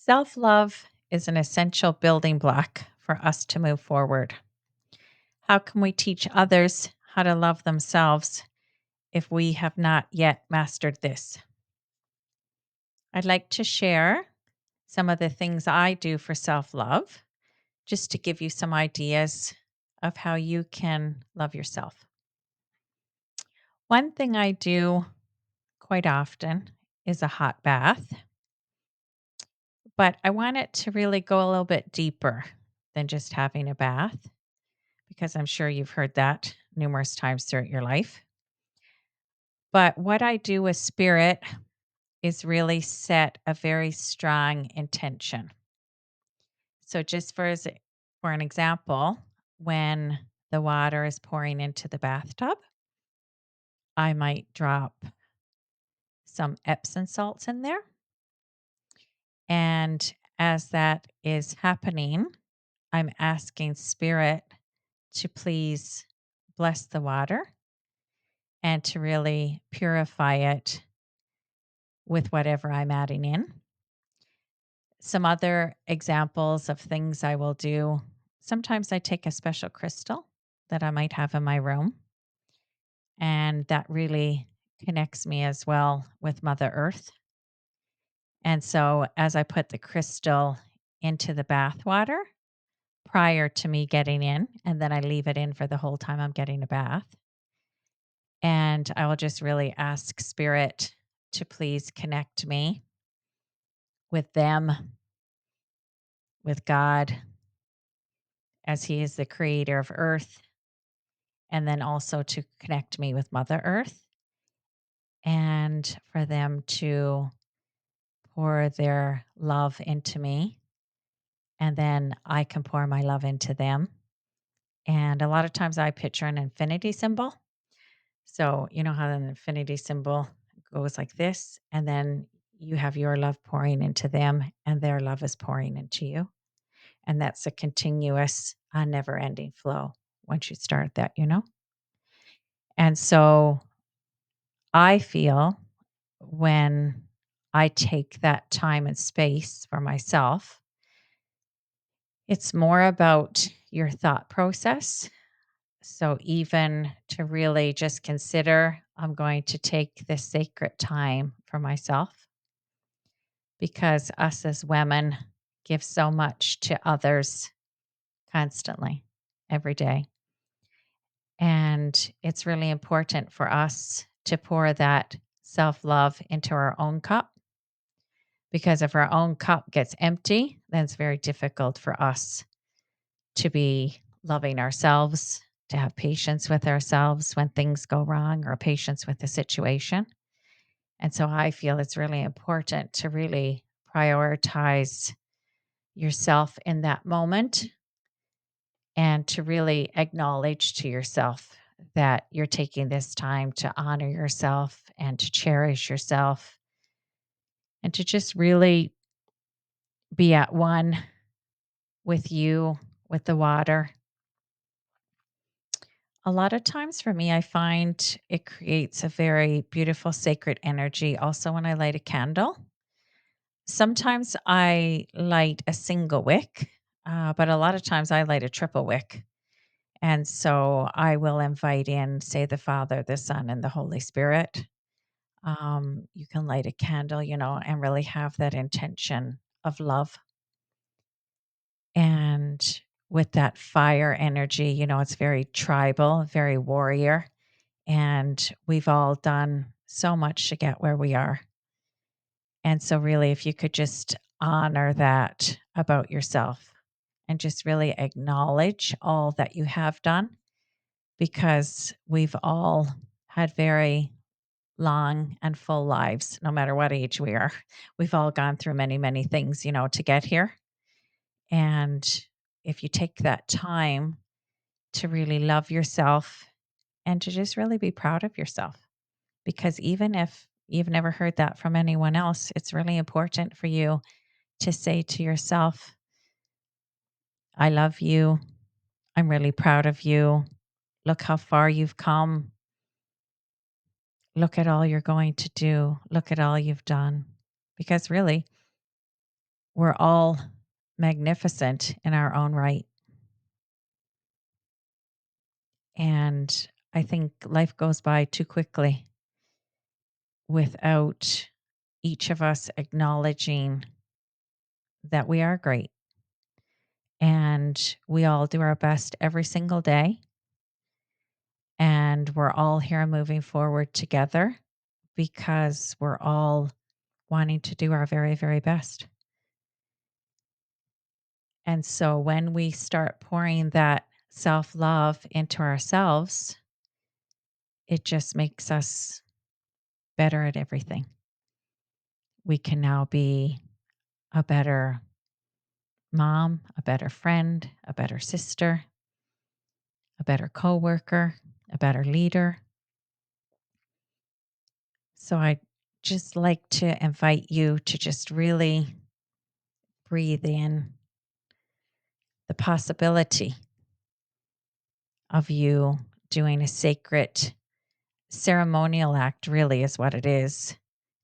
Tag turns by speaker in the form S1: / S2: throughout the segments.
S1: Self love is an essential building block for us to move forward. How can we teach others how to love themselves if we have not yet mastered this? I'd like to share some of the things I do for self love, just to give you some ideas of how you can love yourself. One thing I do quite often is a hot bath, but I want it to really go a little bit deeper than just having a bath because I'm sure you've heard that numerous times throughout your life. But what I do with spirit is really set a very strong intention. So just for an example, when the water is pouring into the bathtub, I might drop some Epsom salts in there. And as that is happening, I'm asking spirit to please bless the water and to really purify it with whatever I'm adding in. Some other examples of things I will do. Sometimes I take a special crystal that I might have in my room, and that really connects me as well with Mother Earth. And so as I put the crystal into the bath water prior to me getting in, and then I leave it in for the whole time I'm getting a bath, and I will just really ask spirit to please connect me with them, with God, as He is the creator of earth, and then also to connect me with Mother Earth and for them to pour their love into me. And then I can pour my love into them. And a lot of times I picture an infinity symbol. So, you know how an infinity symbol goes like this, and then you have your love pouring into them, and their love is pouring into you. And that's a continuous, never ending flow once you start that. And so I feel when I take that time and space for myself, it's more about your thought process. So, even to really just consider, I'm going to take this sacred time for myself because us as women give so much to others constantly, every day. And it's really important for us to pour that self love into our own cup because if our own cup gets empty, then it's very difficult for us to be loving ourselves, to have patience with ourselves when things go wrong or patience with the situation. And so I feel it's really important to really prioritize yourself in that moment and to really acknowledge to yourself that you're taking this time to honor yourself and to cherish yourself and to just really be at one with you, with the water. A lot of times for me, I find it creates a very beautiful sacred energy also when I light a candle. Sometimes I light a single wick, but a lot of times I light a triple wick. And so I will invite in, say, the Father, the Son, and the Holy Spirit. You can light a candle, and really have that intention of love. And with that fire energy, it's very tribal, very warrior. And we've all done so much to get where we are. And so, really, if you could just honor that about yourself and just really acknowledge all that you have done, because we've all had very long and full lives, no matter what age we are. We've all gone through many, many things, to get here. And if you take that time to really love yourself and to just really be proud of yourself, because even if you've never heard that from anyone else, it's really important for you to say to yourself, I love you. I'm really proud of you. Look how far you've come. Look at all you're going to do. Look at all you've done. Because really, We're all magnificent in our own right. And I think life goes by too quickly without each of us acknowledging that we are great and we all do our best every single day. And we're all here moving forward together because we're all wanting to do our very, very best. And so when we start pouring that self love into ourselves, it just makes us better at everything. We can now be a better mom, a better friend, a better sister, a better coworker, a better leader. So I just like to invite you to just really breathe in the possibility of you doing a sacred ceremonial act, really, is what it is.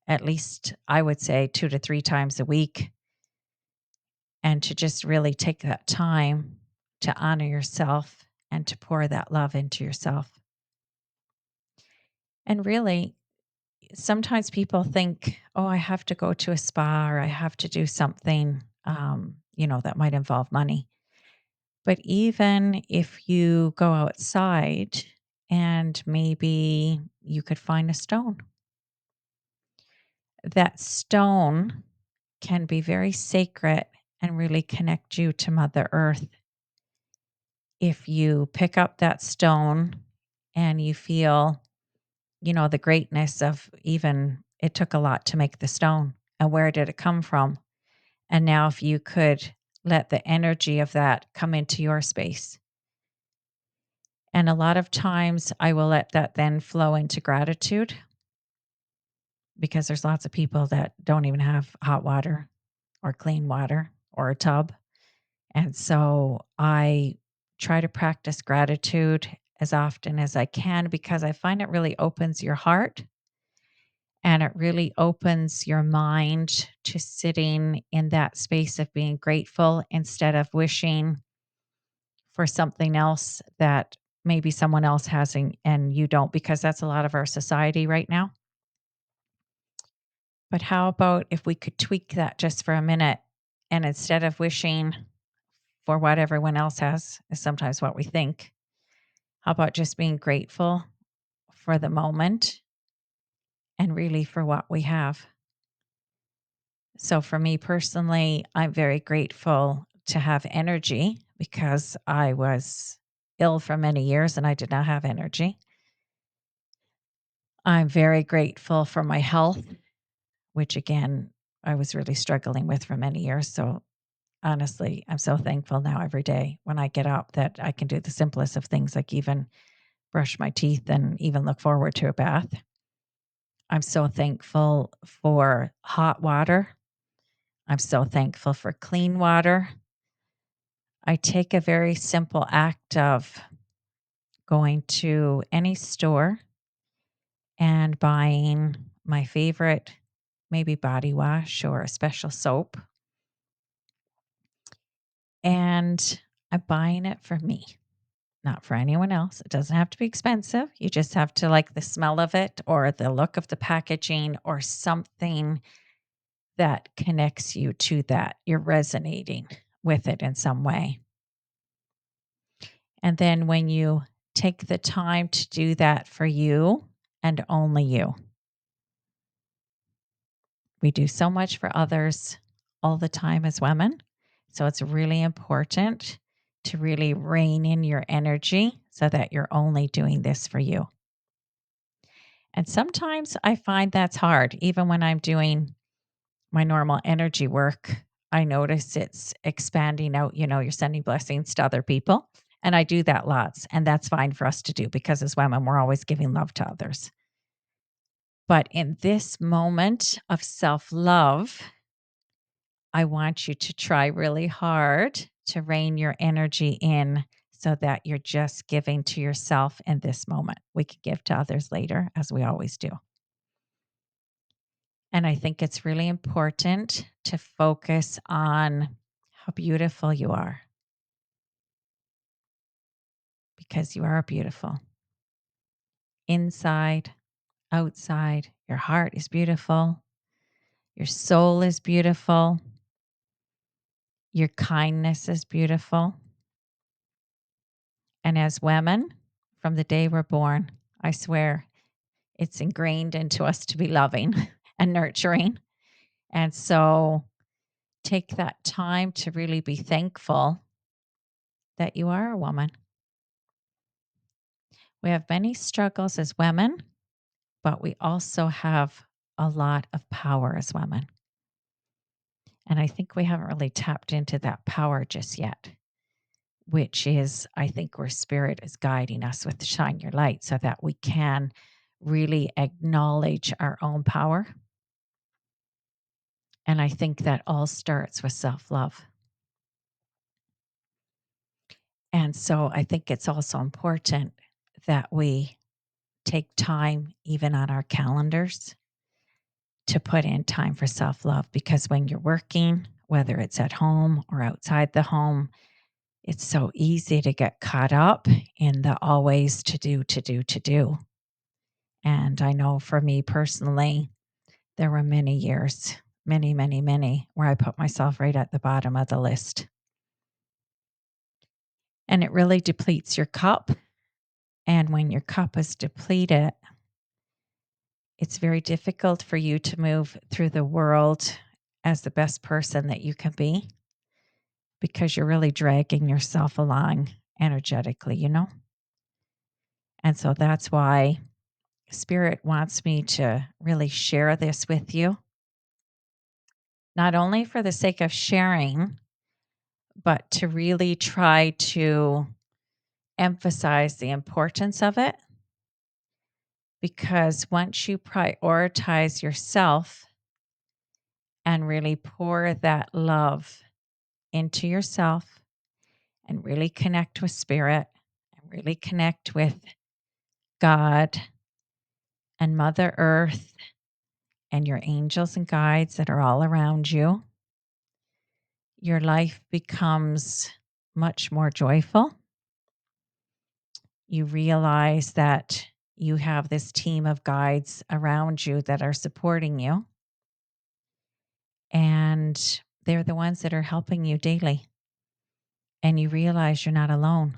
S1: At least I would say 2 to 3 times a week, and to just really take that time to honor yourself and to pour that love into yourself. And really, sometimes people think, oh, I have to go to a spa or I have to do something, that might involve money. But even if you go outside and maybe you could find a stone, that stone can be very sacred and really connect you to Mother Earth. If you pick up that stone and you feel, the greatness of, even it took a lot to make the stone, and where did it come from? And now, if you could let the energy of that come into your space. And a lot of times I will let that then flow into gratitude because there's lots of people that don't even have hot water or clean water or a tub. And so I try to practice gratitude as often as I can because I find it really opens your heart and it really opens your mind to sitting in that space of being grateful instead of wishing for something else that maybe someone else has and you don't, because that's a lot of our society right now. But how about if we could tweak that just for a minute, and instead of wishing for what everyone else has, is sometimes what we think. How about just being grateful for the moment and really for what we have? So, for me personally, I'm very grateful to have energy because I was ill for many years and I did not have energy. I'm very grateful for my health, which again, I was really struggling with for many years. So, honestly, I'm so thankful now every day when I get up that I can do the simplest of things, like even brush my teeth and even look forward to a bath. I'm so thankful for hot water. I'm so thankful for clean water. I take a very simple act of going to any store and buying my favorite, maybe body wash or a special soap, and I'm buying it for me, not for anyone else. It doesn't have to be expensive. You just have to like the smell of it or the look of the packaging or something that connects you to that. You're resonating with it in some way. And then when you take the time to do that for you and only you, we do so much for others all the time as women. So it's really important to really rein in your energy so that you're only doing this for you. And sometimes I find that's hard. Even when I'm doing my normal energy work, I notice it's expanding out. You're sending blessings to other people. And I do that lots. And that's fine for us to do because as women, we're always giving love to others. But in this moment of self love, I want you to try really hard to rein your energy in so that you're just giving to yourself in this moment. We could give to others later, as we always do. And I think it's really important to focus on how beautiful you are because you are beautiful inside, outside. Your heart is beautiful. Your soul is beautiful. Your kindness is beautiful. And as women, from the day we're born, I swear it's ingrained into us to be loving and nurturing. And so take that time to really be thankful that you are a woman. We have many struggles as women, but we also have a lot of power as women. And I think we haven't really tapped into that power just yet, which is, I think, where spirit is guiding us with Shine Your Light so that we can really acknowledge our own power. And I think that all starts with self love. And so I think it's also important that we take time, even on our calendars, to put in time for self love because when you're working, whether it's at home or outside the home, it's so easy to get caught up in the always to do, to do, to do. And I know for me personally, there were many years, many, many, many, where I put myself right at the bottom of the list. And it really depletes your cup. And when your cup is depleted, it's very difficult for you to move through the world as the best person that you can be because you're really dragging yourself along energetically, you know? And so that's why Spirit wants me to really share this with you, not only for the sake of sharing, but to really try to emphasize the importance of it. Because once you prioritize yourself and really pour that love into yourself and really connect with spirit and really connect with God and Mother Earth and your angels and guides that are all around you, your life becomes much more joyful. You realize that you have this team of guides around you that are supporting you, and they're the ones that are helping you daily. And you realize you're not alone.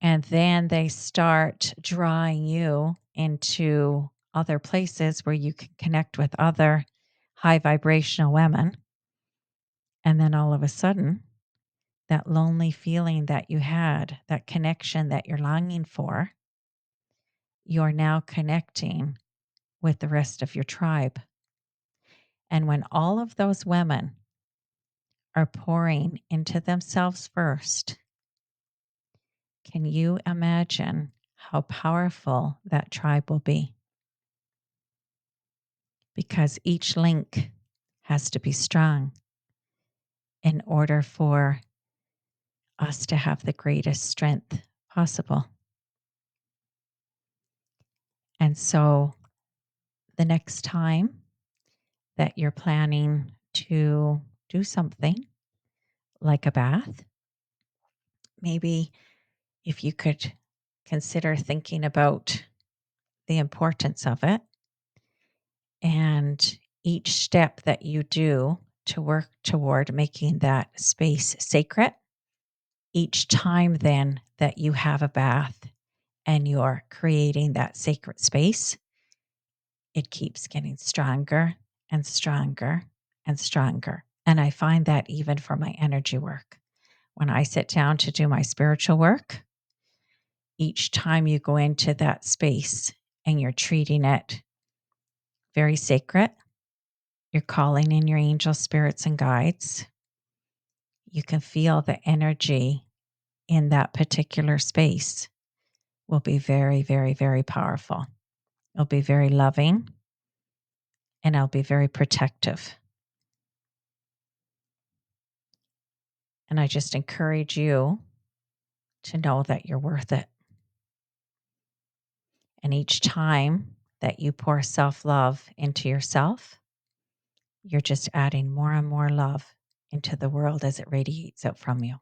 S1: And then they start drawing you into other places where you can connect with other high vibrational women. And then all of a sudden, that lonely feeling that you had, that connection that you're longing for, you're now connecting with the rest of your tribe. And when all of those women are pouring into themselves first, can you imagine how powerful that tribe will be? Because each link has to be strong in order for us to have the greatest strength possible. And so the next time that you're planning to do something like a bath, maybe if you could consider thinking about the importance of it and each step that you do to work toward making that space sacred. Each time then that you have a bath and you're creating that sacred space, it keeps getting stronger and stronger and stronger. And I find that even for my energy work. When I sit down to do my spiritual work, each time you go into that space and you're treating it very sacred, you're calling in your angel spirits and guides. You can feel the energy in that particular space will be very, very, very powerful. It'll be very loving and it'll be very protective. And I just encourage you to know that you're worth it. And each time that you pour self love into yourself, you're just adding more and more love into the world as it radiates out from you.